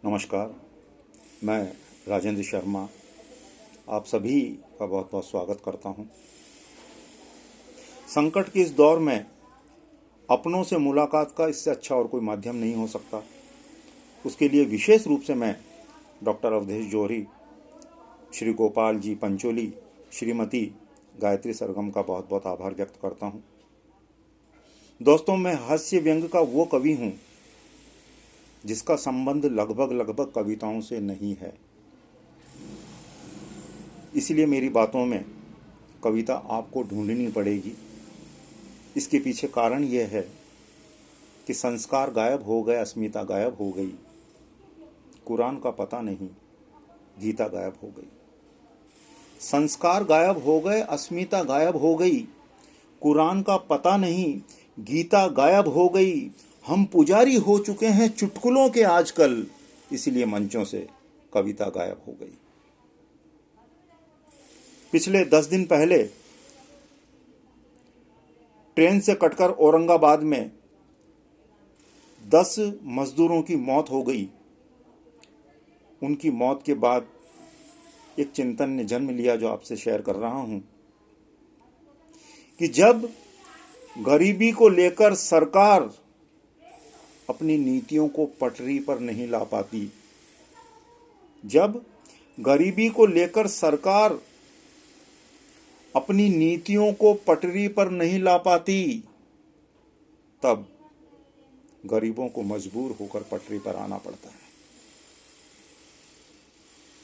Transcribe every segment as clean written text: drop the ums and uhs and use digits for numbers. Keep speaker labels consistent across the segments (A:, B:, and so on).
A: नमस्कार, मैं राजेंद्र शर्मा आप सभी का बहुत बहुत स्वागत करता हूं। संकट के इस दौर में अपनों से मुलाकात का इससे अच्छा और कोई माध्यम नहीं हो सकता। उसके लिए विशेष रूप से मैं डॉक्टर अवधेश जौहरी, श्री गोपाल जी पंचोली, श्रीमती गायत्री सरगम का बहुत बहुत आभार व्यक्त करता हूं। दोस्तों, मैं हास्य व्यंग का वो कवि हूं जिसका संबंध लगभग कविताओं से नहीं है। इसलिए मेरी बातों में कविता आपको ढूंढनी पड़ेगी। इसके पीछे कारण यह है कि संस्कार गायब हो गए, अस्मिता गायब हो गई, कुरान का पता नहीं, गीता गायब हो गई। संस्कार गायब हो गए, अस्मिता गायब हो गई, कुरान का पता नहीं, गीता गायब हो गई। हम पुजारी हो चुके हैं चुटकुलों के आजकल, इसलिए मंचों से कविता गायब हो गई। पिछले 10 दिन पहले ट्रेन से कटकर औरंगाबाद में 10 मजदूरों की मौत हो गई। उनकी मौत के बाद एक चिंतन ने जन्म लिया जो आपसे शेयर कर रहा हूं कि जब गरीबी को लेकर सरकार अपनी नीतियों को पटरी पर नहीं ला पाती, जब गरीबी को लेकर सरकार अपनी नीतियों को पटरी पर नहीं ला पाती, तब गरीबों को मजबूर होकर पटरी पर आना पड़ता है।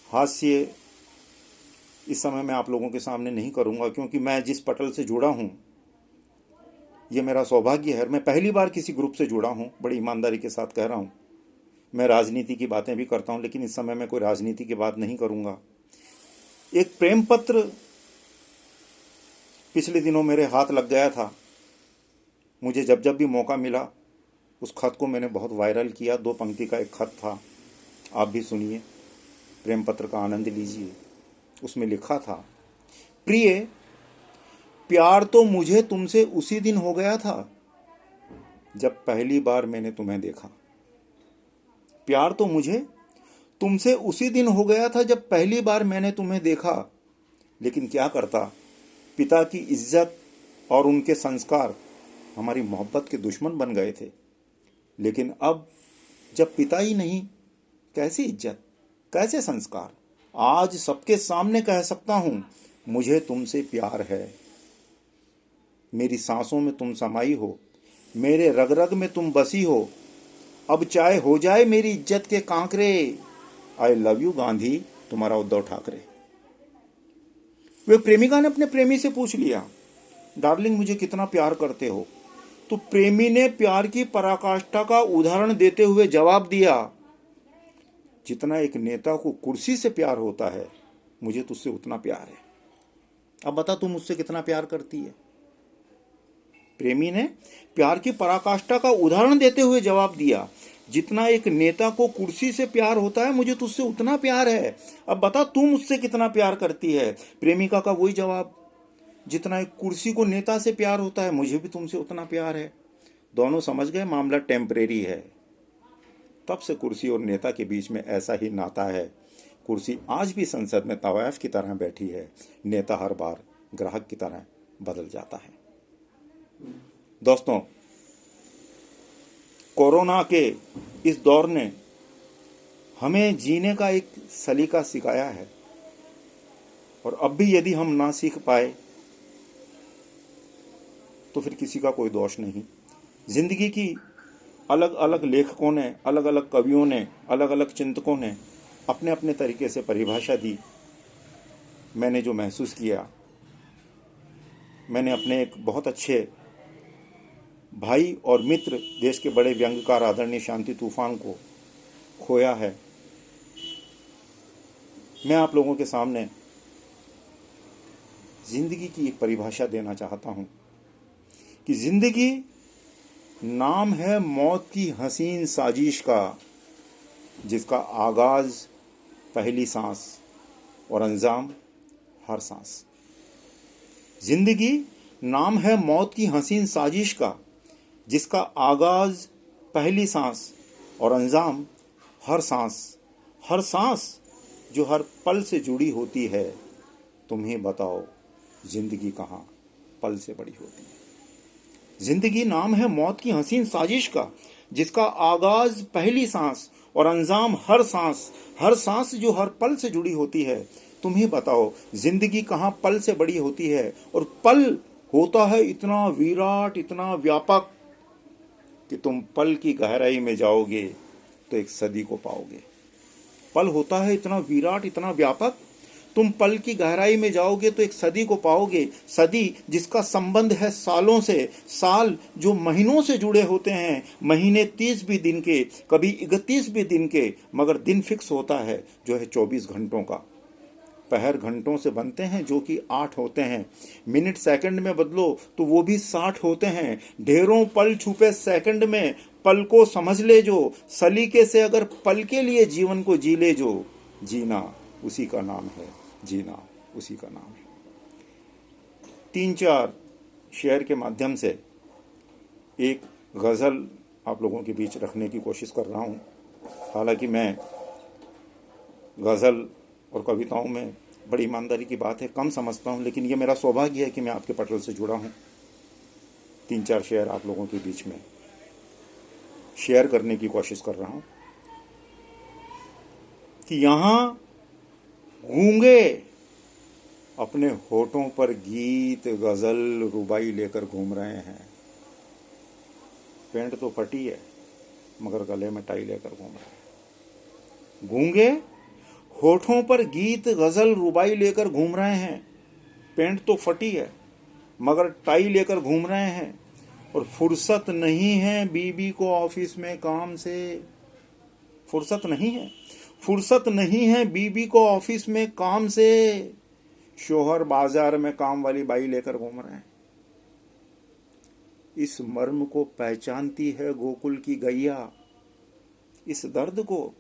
A: हास्य इस समय मैं आप लोगों के सामने नहीं करूंगा, क्योंकि मैं जिस पटल से जुड़ा हूं, ये मेरा सौभाग्य है। मैं पहली बार किसी ग्रुप से जुड़ा हूं, बड़ी ईमानदारी के साथ कह रहा हूं। मैं राजनीति की बातें भी करता हूं, लेकिन इस समय मैं कोई राजनीति की बात नहीं करूंगा। एक प्रेम पत्र पिछले दिनों मेरे हाथ लग गया था। मुझे जब जब भी मौका मिला उस खत को मैंने बहुत वायरल किया। 2 पंक्ति का एक खत था, आप भी सुनिए, प्रेम पत्र का आनंद लीजिए। उसमें लिखा था, प्रिय, प्यार तो मुझे तुमसे उसी दिन हो गया था जब पहली बार मैंने तुम्हें देखा। प्यार तो मुझे तुमसे उसी दिन हो गया था जब पहली बार मैंने तुम्हें देखा। लेकिन क्या करता, पिता की इज्जत और उनके संस्कार हमारी मोहब्बत के दुश्मन बन गए थे। लेकिन अब जब पिता ही नहीं, कैसी इज्जत, कैसे संस्कार। आज सबके सामने कह सकता हूं, मुझे तुमसे प्यार है। मेरी सांसों में तुम समाई हो, मेरे रग रग में तुम बसी हो। अब चाहे हो जाए मेरी इज्जत के Kankre, I love you Gandhi, तुम्हारा उद्धव ठाकरे। वे प्रेमिका ने अपने प्रेमी से पूछ लिया, डार्लिंग मुझे कितना प्यार करते हो। तो प्रेमी ने प्यार की पराकाष्ठा का उदाहरण देते हुए जवाब दिया, जितना एक नेता को कुर्सी से प्यार होता है, मुझे तुझसे उतना प्यार है। अब बता तू मुझसे कितना प्यार करती है। प्रेमी ने प्यार की पराकाष्ठा का उदाहरण देते हुए जवाब दिया, जितना एक नेता को कुर्सी से प्यार होता है, मुझे तुझसे उतना प्यार है। अब बता तू मुझसे कितना प्यार करती है। प्रेमिका का वही जवाब, जितना एक कुर्सी को नेता से प्यार होता है, मुझे भी तुमसे उतना प्यार है। दोनों समझ गए मामला टेम्परेरी है। तब से कुर्सी और नेता के बीच में ऐसा ही नाता है। कुर्सी आज भी संसद में तवायफ की तरह बैठी है, नेता हर बार ग्राहक की तरह बदल जाता है। दोस्तों, कोरोना के इस दौर ने हमें जीने का एक सलीका सिखाया है, और अब भी यदि हम ना सीख पाए तो फिर किसी का कोई दोष नहीं। जिंदगी की अलग अलग लेखकों ने, अलग अलग कवियों ने, अलग अलग चिंतकों ने अपने अपने तरीके से परिभाषा दी। मैंने जो महसूस किया, मैंने अपने एक बहुत अच्छे भाई और मित्र, देश के बड़े व्यंग्यकार आदरणीय शांति तूफान को खोया है। मैं आप लोगों के सामने जिंदगी की एक परिभाषा देना चाहता हूं कि जिंदगी नाम है मौत की हसीन साजिश का, जिसका आगाज पहली सांस और अंजाम हर सांस। जिंदगी नाम है मौत की हसीन साजिश का, जिसका आगाज पहली सांस और अंजाम हर सांस जो हर पल से जुड़ी होती है, तुम ही बताओ जिंदगी कहाँ पल से बड़ी होती है। जिंदगी नाम है मौत की हसीन साजिश का, जिसका आगाज पहली सांस और अंजाम हर सांस जो हर पल से जुड़ी होती है। तुम ही बताओ जिंदगी कहाँ पल से बड़ी होती है। और पल होता है इतना विराट, इतना व्यापक कि तुम पल की गहराई में जाओगे तो एक सदी को पाओगे। पल होता है इतना विराट, इतना व्यापक, तुम पल की गहराई में जाओगे तो एक सदी को पाओगे। सदी जिसका संबंध है सालों से, साल जो महीनों से जुड़े होते हैं, महीने 30 भी दिन के, कभी 31 भी दिन के, मगर दिन फिक्स होता है जो है 24 घंटों का। पहर घंटों से बनते हैं जो कि 8 होते हैं, मिनट सेकंड में बदलो तो वो भी 60 होते हैं। ढेरों पल छुपे सेकंड में, पल को समझ ले जो, सलीके से अगर पल के लिए जीवन को जी ले जो, जीना उसी का नाम है, जीना उसी का नाम है। 3-4 शेर के माध्यम से एक गज़ल आप लोगों के बीच रखने की कोशिश कर रहा हूँ। हालांकि मैं गज़ल और कविताओं में बड़ी ईमानदारी की बात है कम समझता हूँ, लेकिन ये मेरा सौभाग्य है कि मैं आपके पटल से जुड़ा हूँ। 3-4 शेर आप लोगों के बीच में शेयर करने की कोशिश कर रहा हूँ कि यहाँ गूंगे अपने होठों पर गीत गजल रुबाई लेकर घूम रहे हैं। पैंट तो फटी है मगर गले में टाई लेकर घूम रहे हैं। गूंगे होठों पर गीत गजल रुबाई लेकर घूम रहे हैं। पैंट तो फटी है मगर टाई लेकर घूम रहे हैं। और फुर्सत नहीं है बीबी को ऑफिस में काम से, फुर्सत नहीं है बीबी को ऑफिस में काम से। शोहर बाजार में काम वाली बाई लेकर घूम रहे हैं। इस मर्म को पहचानती है गोकुल की गैया, इस दर्द को,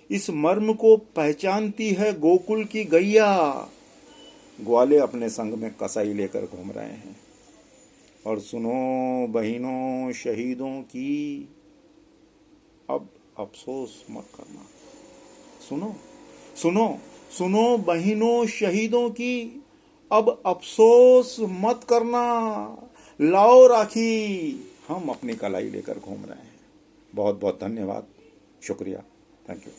A: इस मर्म को पहचानती है गोकुल की गैया। ग्वाले अपने संग में कसाई लेकर घूम रहे हैं। और सुनो बहिनों शहीदों की, अब अफसोस मत करना। सुनो बहिनों शहीदों की, अब अफसोस मत करना। लाओ राखी हम अपनी कलाई लेकर घूम रहे हैं। बहुत बहुत धन्यवाद, शुक्रिया, थैंक यू।